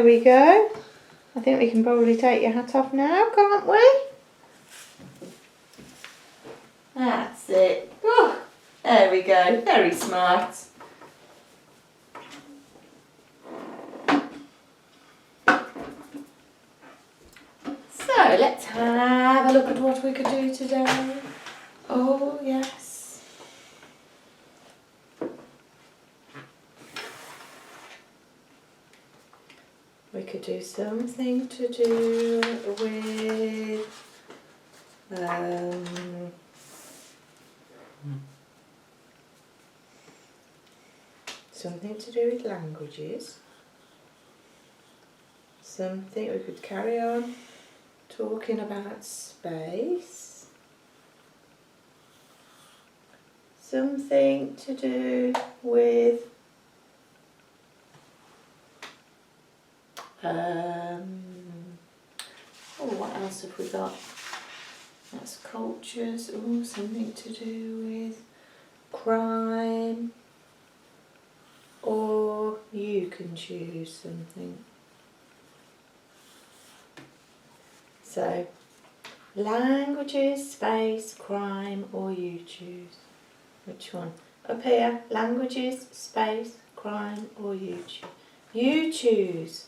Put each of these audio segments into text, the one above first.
we go. I think we can probably take your hat off now, can't we? That's it. Oh, there we go. Very smart. So let's have a look at what we could do today. Oh yes. We could do something to do with something to do with languages. Something we could carry on talking about space. Something to do with what else have we got? That's cultures. Oh, something to do with crime. Or you can choose something. So, languages, space, crime, or you choose. Which one? Up here, languages, space, crime, or you choose. You choose.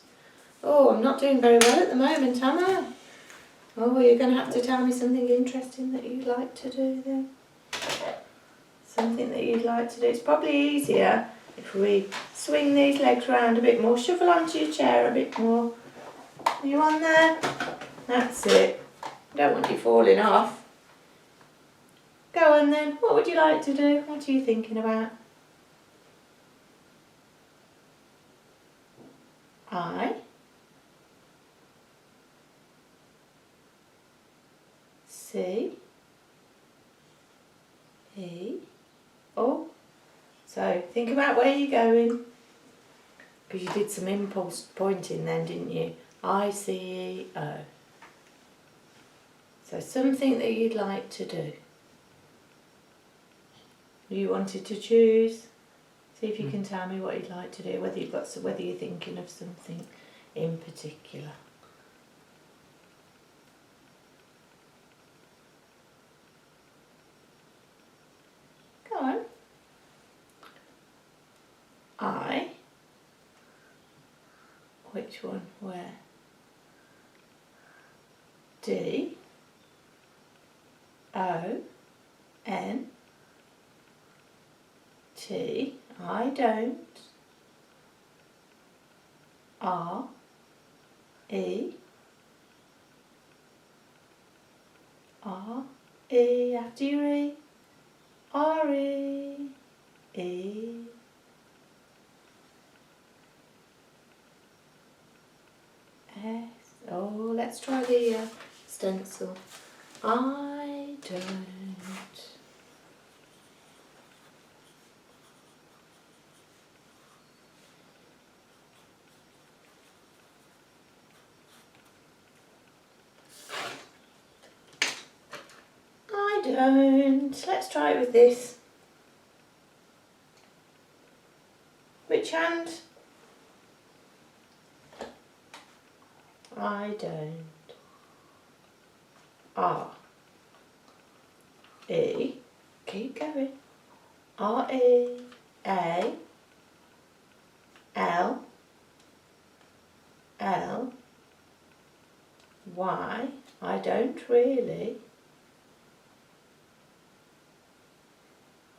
Oh, I'm not doing very well at the moment, am I? Oh, you're going to have to tell me something interesting that you'd like to do then. Something that you'd like to do. It's probably easier if we swing these legs around a bit more. Shuffle onto your chair a bit more. Are you on there? That's it. Don't want you falling off. Go on then. What would you like to do? What are you thinking about? I see. E. Oh. So think about where you're going. Because you did some impulse pointing then, didn't you? I-C-E-O. So something that you'd like to do. You wanted to choose. See if you can tell me what you'd like to do. Whether you're thinking of something in particular. Go on. I. Which one? Where? D. O. N. T. I don't. R. E. R. E. After your E. R. E. E. S. Oh, let's try the stencil. I don't. I don't. Let's try it with this. Which hand? I don't. R. E. Keep going. R. E. A. L. L. Y. I don't really.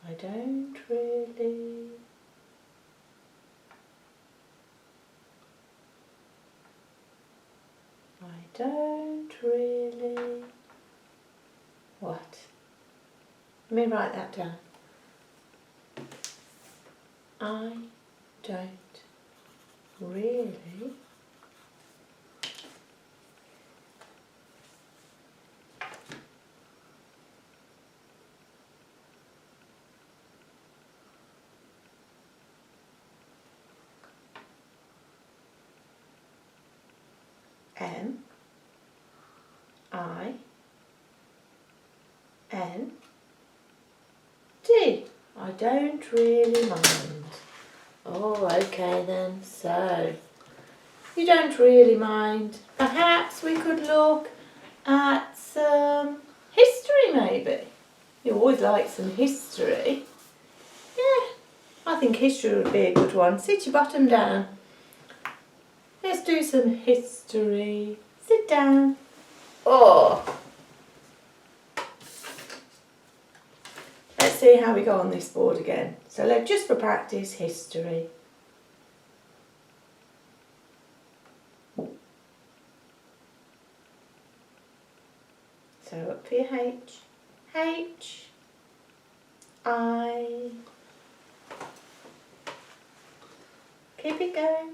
I don't really. I don't really. What? Let me write that down. I don't really. M. I. N. D. I don't really mind. Oh, okay then. So, you don't really mind. Perhaps we could look at some history maybe. You always like some history. Yeah, I think history would be a good one. Sit your bottom down. Let's do some history. Sit down. Oh. Let's see how we go on this board again. So just for practice, history. So up for your H. H. I. Keep it going.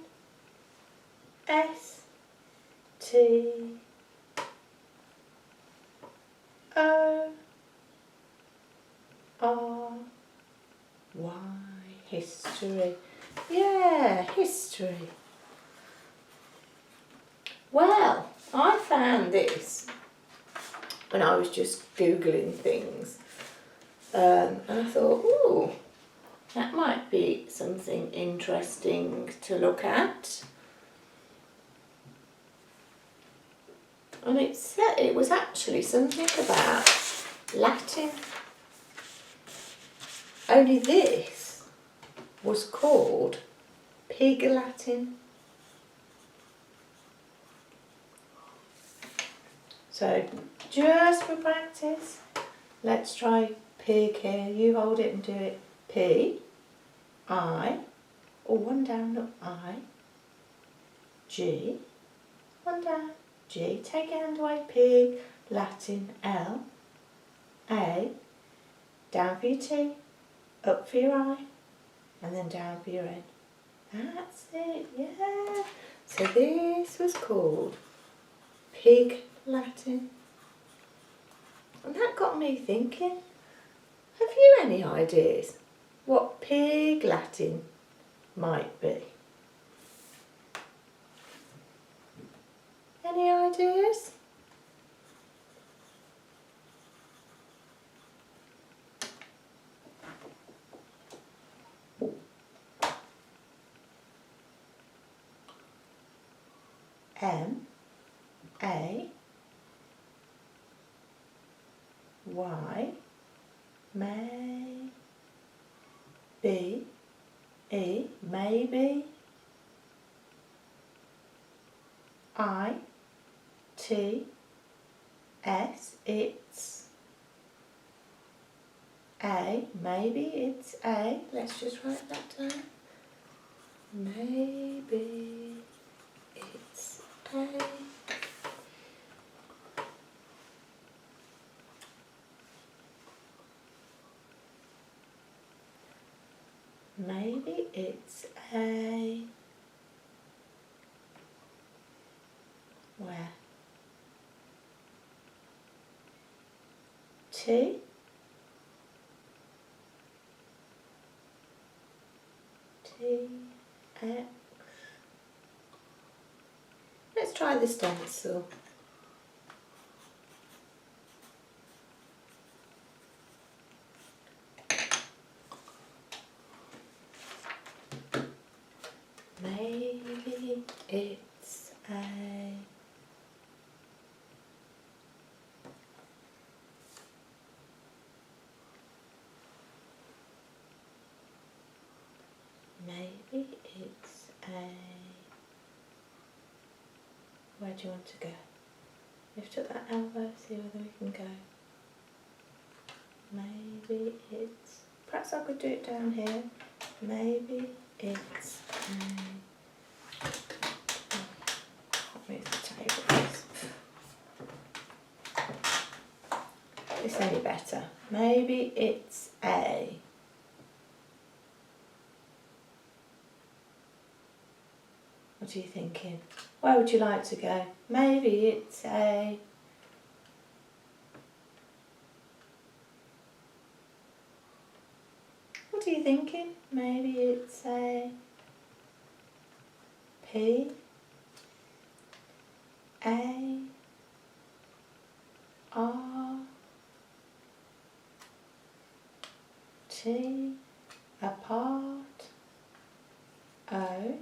S. T. O. R. Y. History. Yeah, history. Well, I found this when I was just Googling things. And I thought, ooh, that might be something interesting to look at. And it said it was actually something about Latin. Only this was called Pig Latin. So just for practice, let's try pig here. You hold it and do it. P, I, or one down, look, I, G, one down, G, take your hand away, pig, Latin, L, A, down for your T, up for your I, and then down for your N. That's it, yeah. So this was called Pig Latin. And that got me thinking, have you any ideas what Pig Latin might be? Any ideas? M, A, Y, may, B, E, maybe, I, T, S, it's, A, maybe it's A. Let's just write that down. Maybe it's A. Maybe it's a, where? T, T, X. Let's try the stencil. Maybe it's a, maybe it's a, where do you want to go? Lift up that elbow, see whether we can go. Maybe it's, perhaps I could do it down here. Maybe it's a, move the table, please. This any better. Maybe it's a, what are you thinking? Where would you like to go? Maybe it's a, what are you thinking? Maybe it's a P, A, R, T, apart, O,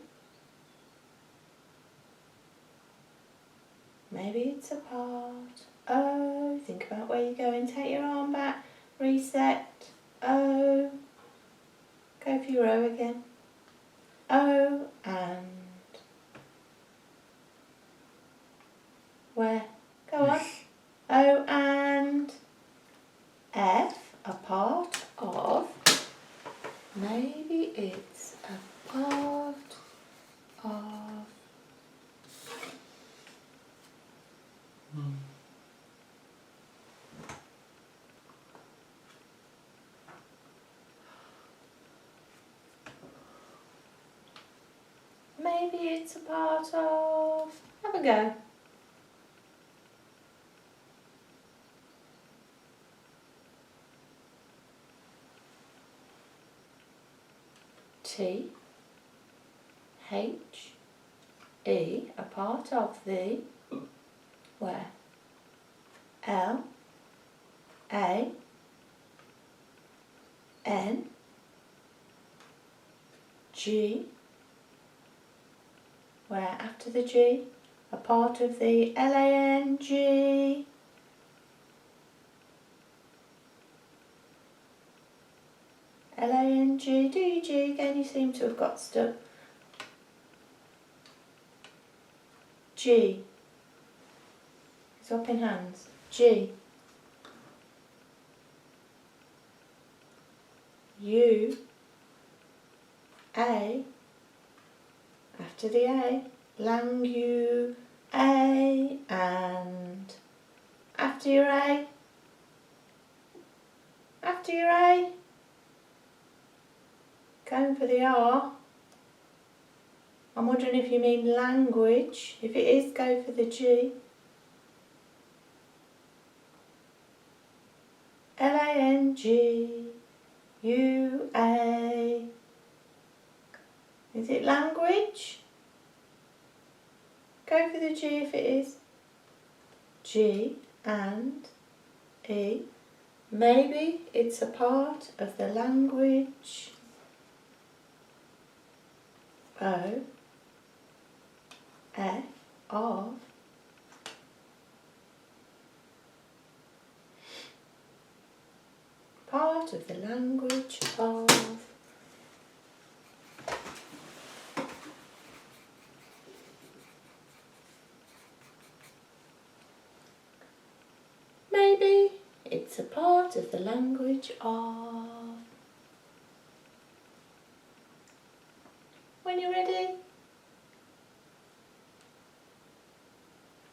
Maybe it's a part. O, think about where you're going. Take your arm back. Reset. O. Go for your O again. O and where? Go on. O and F, a part of. Maybe it's a part of. Maybe it's a part of. Have a go. T, H, E, a part of the, where? L, A, N, G, where after the G? A part of the L-A-N-G, L-A-N-G, do you G again? You seem to have got stuck. G, it's up in hands, G, U, A, after the A, lang U, A, and after your A, going for the R. I'm wondering if you mean language. If it is, go for the G. L-A-N-G, U-A. Is it language? Go for the G if it is. G and E. Maybe it's a part of the language. O, F, of. Part of the language of. Maybe it's a part of the language of. When you're ready,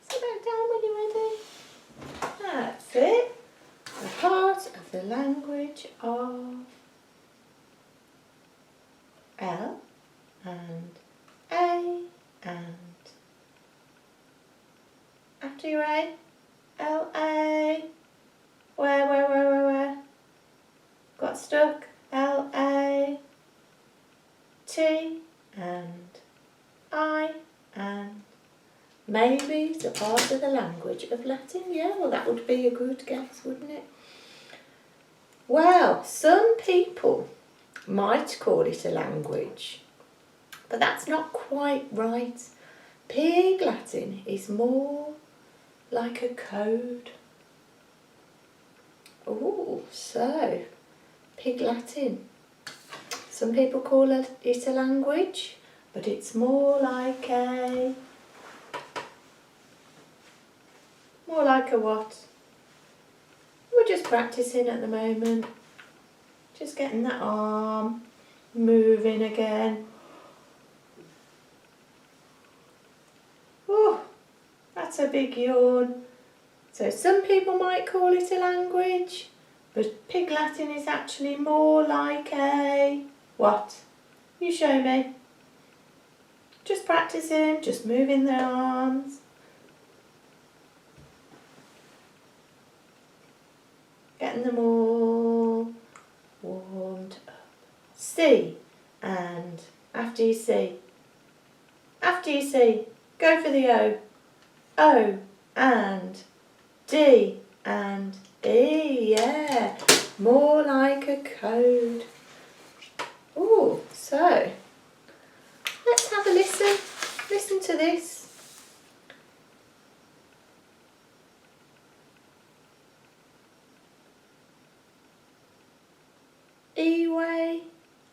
sit back down when you're ready. That's it. A part of the language of. L and A and after your A, L-A. Where? Got stuck. L-A. T and I and maybe it's a part of the language of Latin. Yeah, well that would be a good guess, wouldn't it? Well, some people might call it a language, but that's not quite right. Pig Latin is more like a code. Oh, so Pig Latin. Some people call it a language, but it's more like a what? We're just practicing at the moment. Just getting that arm moving again. Oh, that's a big yawn. So some people might call it a language, but Pig Latin is actually more like a what? You show me. Just practicing, just moving their arms. Getting them all warmed up. C and after you C. After you C, go for the O. O and D and E, yeah. More like a code. Oh, so let's have a listen. Listen to this.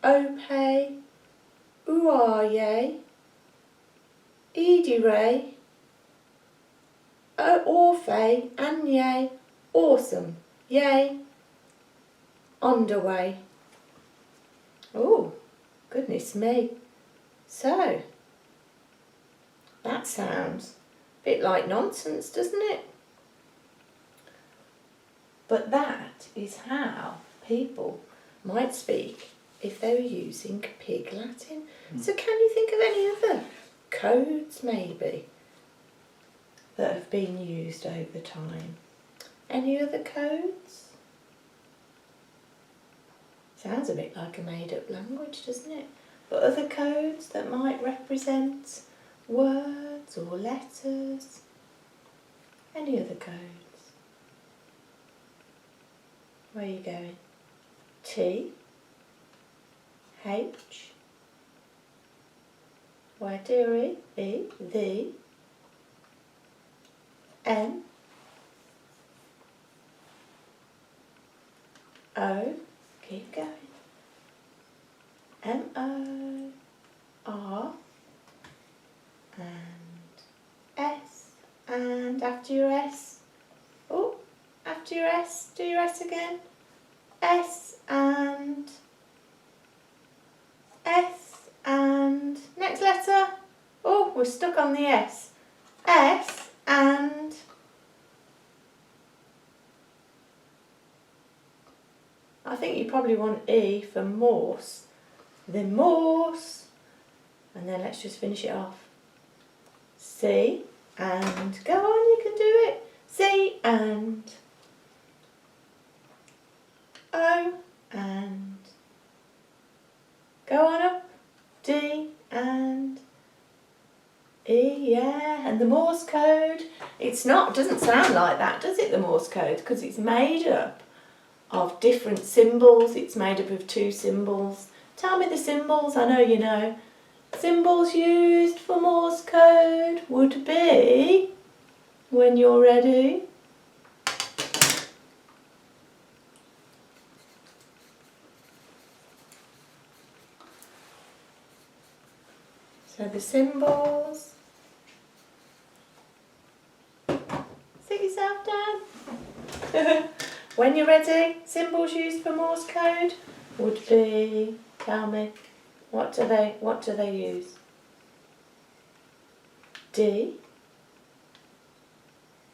Ope, Uaye, Edire, Orfe, Anye, awesome, yay, underway. Oh, goodness me. So, that sounds a bit like nonsense, doesn't it? But that is how people might speak if they were using Pig Latin. So can you think of any other codes maybe that have been used over time? Any other codes? Sounds a bit like a made-up language, doesn't it? But other codes that might represent words or letters? Any other codes? Where are you going? T, H, where do E, the, M, O, keep going, M, O, R, and S, and after your S, oh, after your S, do your S again, S and next letter, oh, we're stuck on the S, S and I think you probably want E for Morse, then Morse, and then let's just finish it off, C and, go on, you can do it, C and O and go on up, D and E, yeah, and the Morse code, doesn't sound like that, does it, the Morse code, because it's made up of different symbols, it's made up of 2 symbols. Tell me the symbols, I know you know. Symbols used for Morse code would be, when you're ready, so the symbols, sit yourself down. When you're ready, symbols used for Morse code would be, tell me, what do they use? D,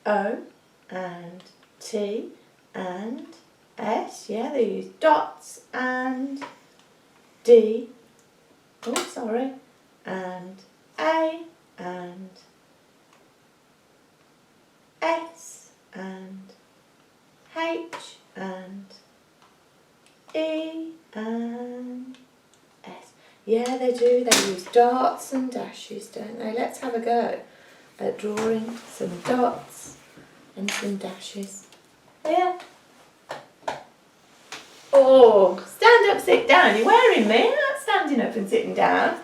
O and T and S, yeah, they use dots and D, oh sorry, and A and S and H and E and S. Yeah, they do. They use dots and dashes, don't they? Let's have a go at drawing some dots and some dashes. Yeah. Oh, stand up, sit down. You're wearing me. Not standing up and sitting down.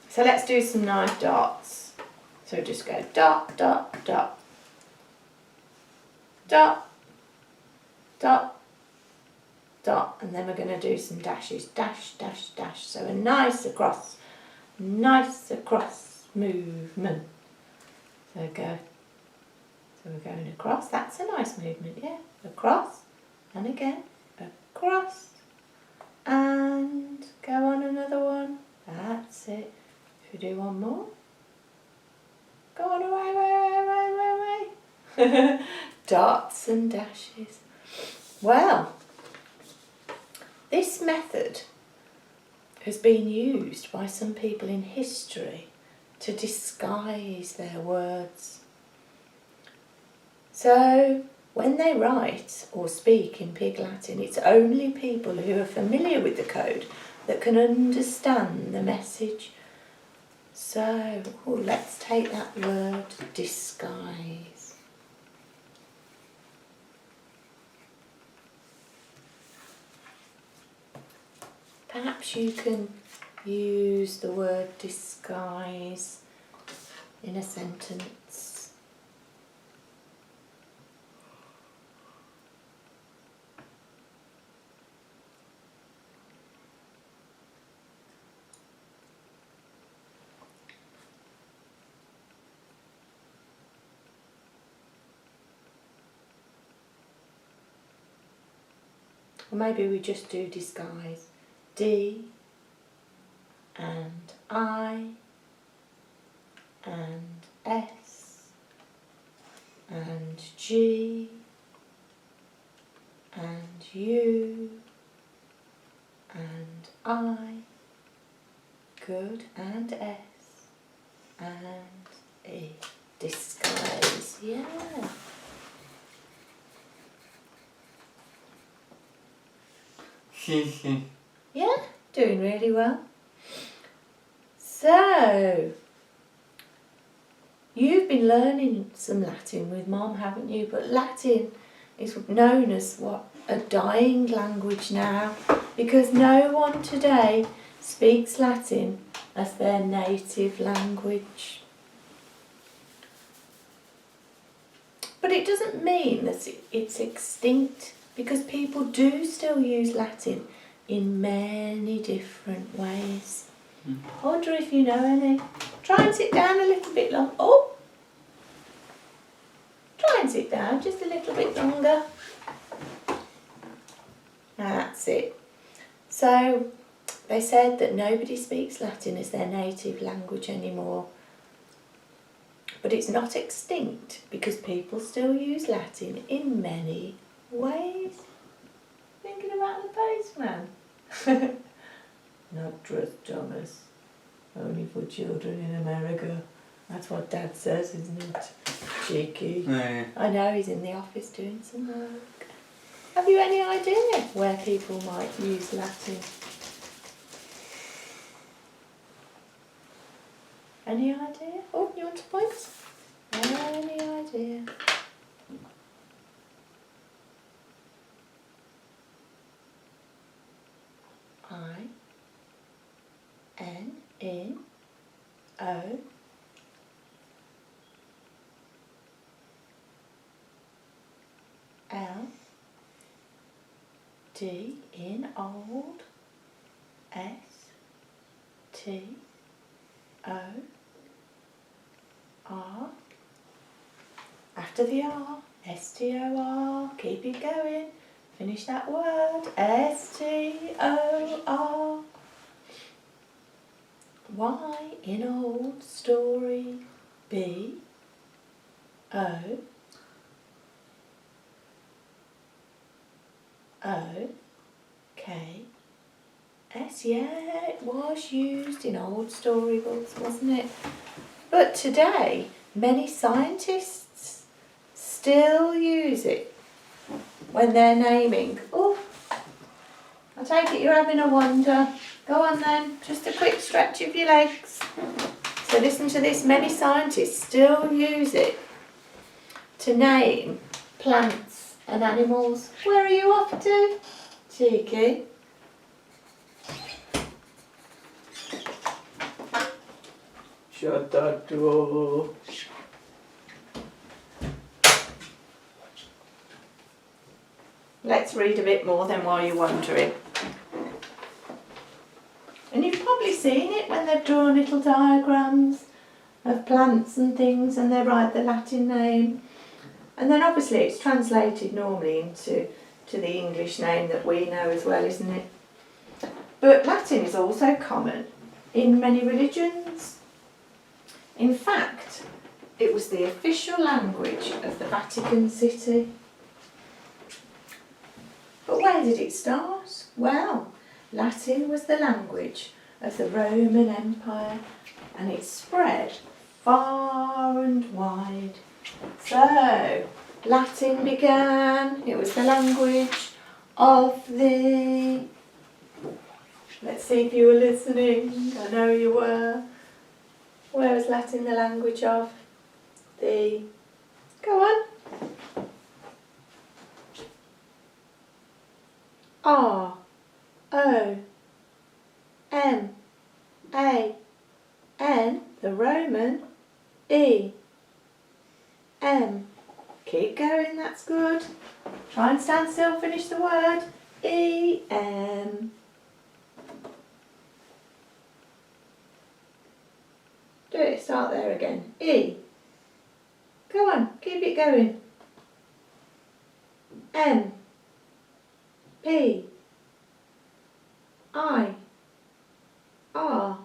So let's do some nice dots. So just go dot, dot, dot. Dot, dot, dot, and then we're going to do some dashes, dash, dash, dash, so a nice across movement. So go, so we're going across, that's a nice movement, yeah, across, and again, across, and go on another one, that's it. Should we do one more? Go on, away. Dots and dashes. Well, this method has been used by some people in history to disguise their words. So when they write or speak in Pig Latin, it's only people who are familiar with the code that can understand the message. So let's take that word, disguise. Perhaps you can use the word disguise in a sentence. Or maybe we just do disguise. D and I and S and G and U and I. Good. And S and E. Disguise. Yeah. Yeah, doing really well. So, you've been learning some Latin with Mum, haven't you? But Latin is known as what? A dying language now, because no one today speaks Latin as their native language. But it doesn't mean that it's extinct, because people do still use Latin in many different ways. I wonder if you know any. Try and sit down a little bit longer. Oh! Try and sit down just a little bit longer. That's it. So, they said that nobody speaks Latin as their native language anymore. But it's not extinct, because people still use Latin in many ways. Thinking about the postman? Not Thomas. Only for children in America. That's what Dad says, isn't it? Cheeky. Yeah. I know, he's in the office doing some work. Have you any idea where people might use Latin? Any idea? Oh, you want to point? Any idea? I-N-N-O L D in old S T O R. After the R, S-T-O-R, keep it going. Finish that word, S-T-O-R. Y in old story, B, O, O, K, S. Yeah, it was used in old storybooks, wasn't it? But today, many scientists still use it when they're naming. Oh, I take it you're having a wander. Go on then, just a quick stretch of your legs. So listen to this, many scientists still use it to name plants and animals. Where are you off to? Cheeky. Shut that door. Let's read a bit more then while you're wondering. And you've probably seen it when they've drawn little diagrams of plants and things and they write the Latin name. And then obviously it's translated normally into the English name that we know as well, isn't it? But Latin is also common in many religions. In fact, it was the official language of the Vatican City. But where did it start? Well, Latin was the language of the Roman Empire and it spread far and wide. So, Latin began, it was the language of the... Let's see if you were listening, I know you were. Where was Latin the language of? The... Go on. R, O, M, A, N, the Roman, E, M. Keep going, that's good. Try and stand still, finish the word. E, M. Do it, start there again. E. Go on, keep it going. M. P I R.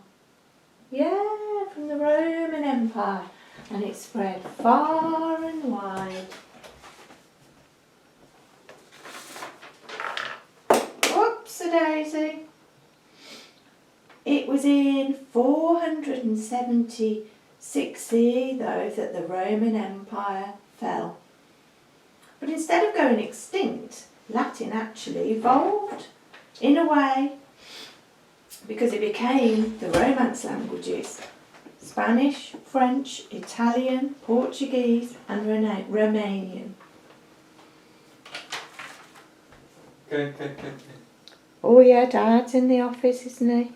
Yeah, from the Roman Empire, and it spread far and wide. Whoops-a-daisy. It was in 476 CE though that the Roman Empire fell. But instead of going extinct, Latin actually evolved in a way because it became the Romance languages: Spanish, French, Italian, Portuguese and Romanian. Go. Oh yeah, Dad's in the office, isn't he?